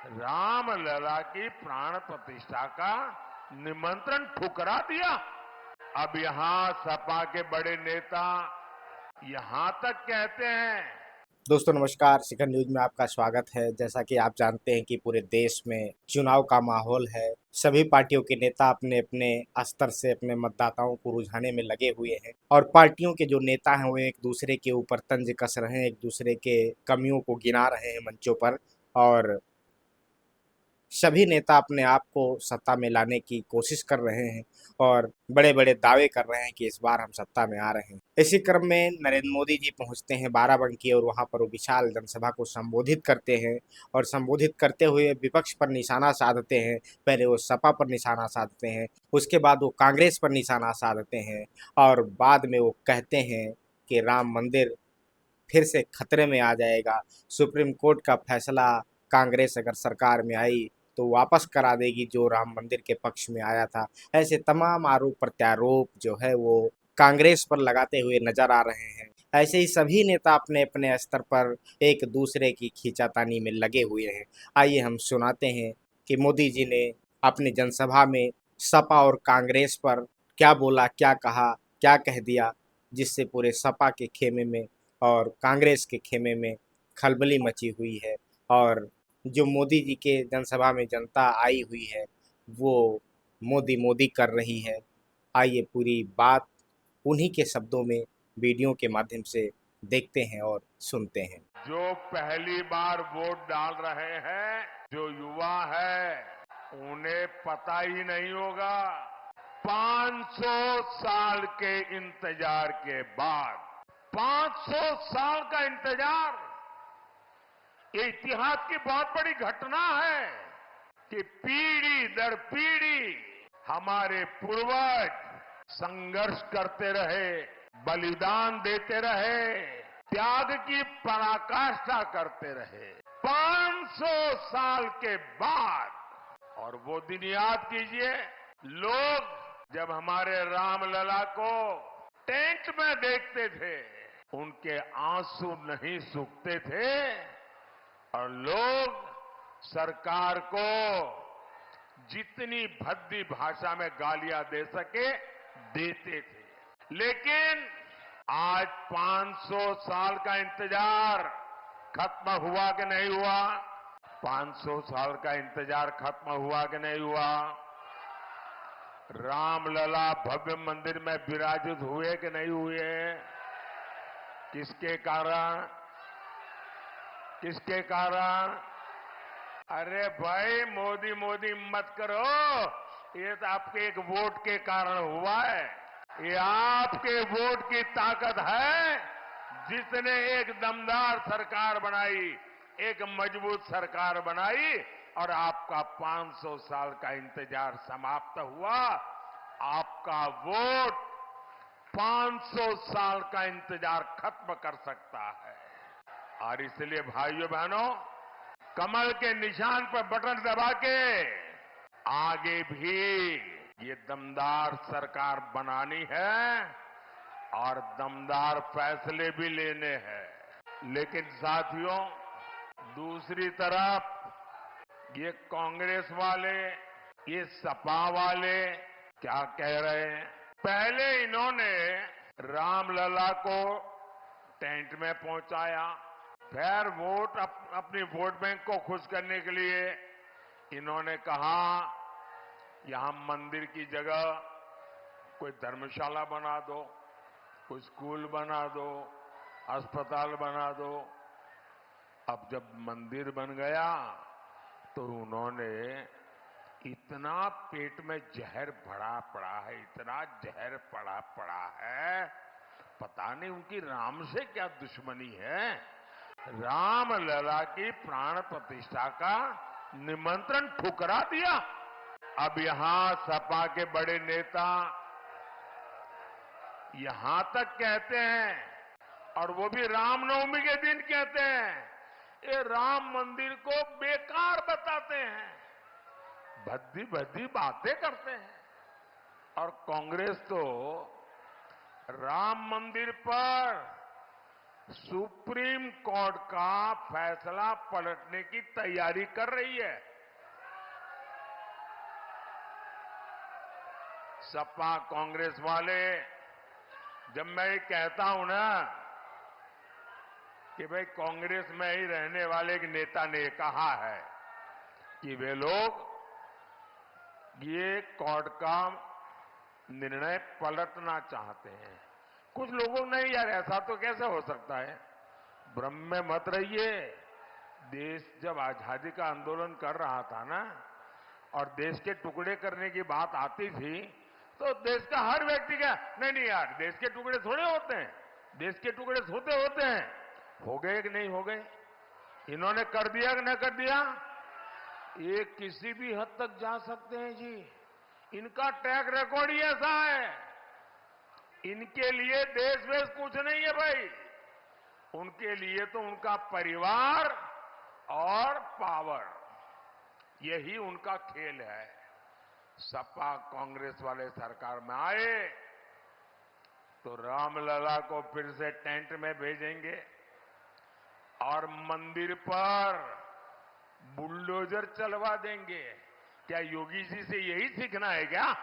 रामलला की प्राण प्रतिष्ठा का निमंत्रण ठुकरा दिया। अब यहां सपा के बड़े नेता यहां तक कहते हैं। दोस्तों नमस्कार, शिखर न्यूज में आपका स्वागत है। जैसा कि आप जानते हैं कि पूरे देश में चुनाव का माहौल है। सभी पार्टियों के नेता अपने अपने स्तर से अपने मतदाताओं को रुझाने में लगे हुए हैं और पार्टियों के जो नेता हैं वो एक दूसरे के ऊपर तंज कस रहे हैं, एक दूसरे के कमियों को गिना रहे हैं मंचों पर। और सभी नेता अपने आप को सत्ता में लाने की कोशिश कर रहे हैं और बड़े बड़े दावे कर रहे हैं कि इस बार हम सत्ता में आ रहे हैं। इसी क्रम में नरेंद्र मोदी जी पहुंचते हैं बाराबंकी और वहां पर वो विशाल जनसभा को संबोधित करते हैं और संबोधित करते हुए विपक्ष पर निशाना साधते हैं। पहले वो सपा पर निशाना साधते हैं, उसके बाद वो कांग्रेस पर निशाना साधते हैं और बाद में वो कहते हैं कि राम मंदिर फिर से खतरे में आ जाएगा। सुप्रीम कोर्ट का फैसला कांग्रेस अगर सरकार में आई तो वापस करा देगी जो राम मंदिर के पक्ष में आया था। ऐसे तमाम आरोप प्रत्यारोप जो है वो कांग्रेस पर लगाते हुए नजर आ रहे हैं। ऐसे ही सभी नेता अपने अपने स्तर पर एक दूसरे की खींचातानी में लगे हुए हैं। आइए हम सुनाते हैं कि मोदी जी ने अपनी जनसभा में सपा और कांग्रेस पर क्या बोला, क्या कहा, क्या कह दिया, जिससे पूरे सपा के खेमे में और कांग्रेस के खेमे में खलबली मची हुई है। और जो मोदी जी के जनसभा में जनता आई हुई है वो मोदी मोदी कर रही है। आइए पूरी बात उन्हीं के शब्दों में वीडियो के माध्यम से देखते हैं और सुनते हैं। जो पहली बार वोट डाल रहे हैं, जो युवा है, उन्हें पता ही नहीं होगा 500 साल के इंतजार के बाद, 500 साल का इंतजार, ये इतिहास की बहुत बड़ी घटना है कि पीढ़ी दर पीढ़ी हमारे पूर्वज संघर्ष करते रहे, बलिदान देते रहे, त्याग की पराकाष्ठा करते रहे। 500 साल के बाद, और वो दिन याद कीजिए, लोग जब हमारे रामलला को टेंट में देखते थे, उनके आंसू नहीं सूखते थे और लोग सरकार को जितनी भद्दी भाषा में गालियां दे सके देते थे। लेकिन आज 500 साल का इंतजार खत्म हुआ कि नहीं हुआ? 500 साल का इंतजार खत्म हुआ कि नहीं हुआ? रामलला भव्य मंदिर में विराजित हुए कि नहीं हुए? किसके कारण? किसके कारण? अरे भाई, मोदी मोदी मत करो, ये तो आपके एक वोट के कारण हुआ है। ये आपके वोट की ताकत है जिसने एक दमदार सरकार बनाई, एक मजबूत सरकार बनाई और आपका 500 साल का इंतजार समाप्त हुआ। आपका वोट 500 साल का इंतजार खत्म कर सकता है। और इसलिए भाइयों बहनों, कमल के निशान पर बटन दबा के आगे भी ये दमदार सरकार बनानी है और दमदार फैसले भी लेने हैं। लेकिन साथियों, दूसरी तरफ ये कांग्रेस वाले, ये सपा वाले क्या कह रहे हैं? पहले इन्होंने रामलला को टेंट में पहुंचाया, फिर अपनी वोट बैंक को खुश करने के लिए इन्होंने कहा यहां मंदिर की जगह कोई धर्मशाला बना दो, कोई स्कूल बना दो, अस्पताल बना दो। अब जब मंदिर बन गया तो उन्होंने इतना पेट में जहर भरा पड़ा है, इतना जहर पड़ा है, पता नहीं उनकी राम से क्या दुश्मनी है। रामलला की प्राण प्रतिष्ठा का निमंत्रण ठुकरा दिया। अब यहां सपा के बड़े नेता यहां तक कहते हैं, और वो भी रामनवमी के दिन कहते हैं, ये राम मंदिर को बेकार बताते हैं, भद्दी भद्दी बातें करते हैं। और कांग्रेस तो राम मंदिर पर सुप्रीम कोर्ट का फैसला पलटने की तैयारी कर रही है। सपा कांग्रेस वाले, जब मैं ये कहता हूं ना कि भाई कांग्रेस में ही रहने वाले एक नेता ने कहा है कि वे लोग ये कोर्ट का निर्णय पलटना चाहते हैं। कुछ लोगों ने, यार ऐसा तो कैसे हो सकता है, भ्रम में मत रहिए। देश जब आजादी का आंदोलन कर रहा था ना, और देश के टुकड़े करने की बात आती थी, तो देश का हर व्यक्ति का नहीं यार, देश के टुकड़े थोड़े होते हैं, देश के टुकड़े होते हैं। हो गए कि नहीं हो गए? इन्होंने कर दिया कि न कर दिया? ये किसी भी हद तक जा सकते हैं जी। इनका ट्रैक रिकॉर्ड ही ऐसा है। इनके लिए देश वेश कुछ नहीं है भाई। उनके लिए तो उनका परिवार और पावर, यही उनका खेल है। सपा कांग्रेस वाले सरकार में आए तो रामलला को फिर से टेंट में भेजेंगे और मंदिर पर बुलडोजर चलवा देंगे। क्या योगी जी से यही सीखना है क्या?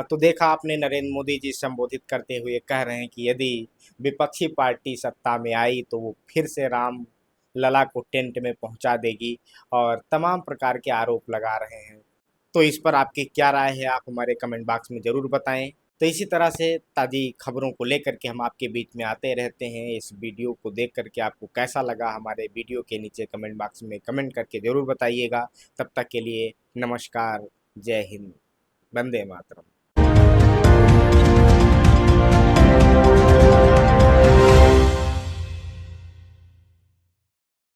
तो देखा आपने, नरेंद्र मोदी जी संबोधित करते हुए कह रहे हैं कि यदि विपक्षी पार्टी सत्ता में आई तो वो फिर से राम लला को टेंट में पहुंचा देगी, और तमाम प्रकार के आरोप लगा रहे हैं। तो इस पर आपकी क्या राय है, आप हमारे कमेंट बॉक्स में ज़रूर बताएं। तो इसी तरह से ताज़ी खबरों को लेकर के हम आपके बीच में आते रहते हैं। इस वीडियो को देख करके आपको कैसा लगा, हमारे वीडियो के नीचे कमेंट बॉक्स में कमेंट करके ज़रूर बताइएगा। तब तक के लिए नमस्कार, जय हिंद, वंदे मातरम।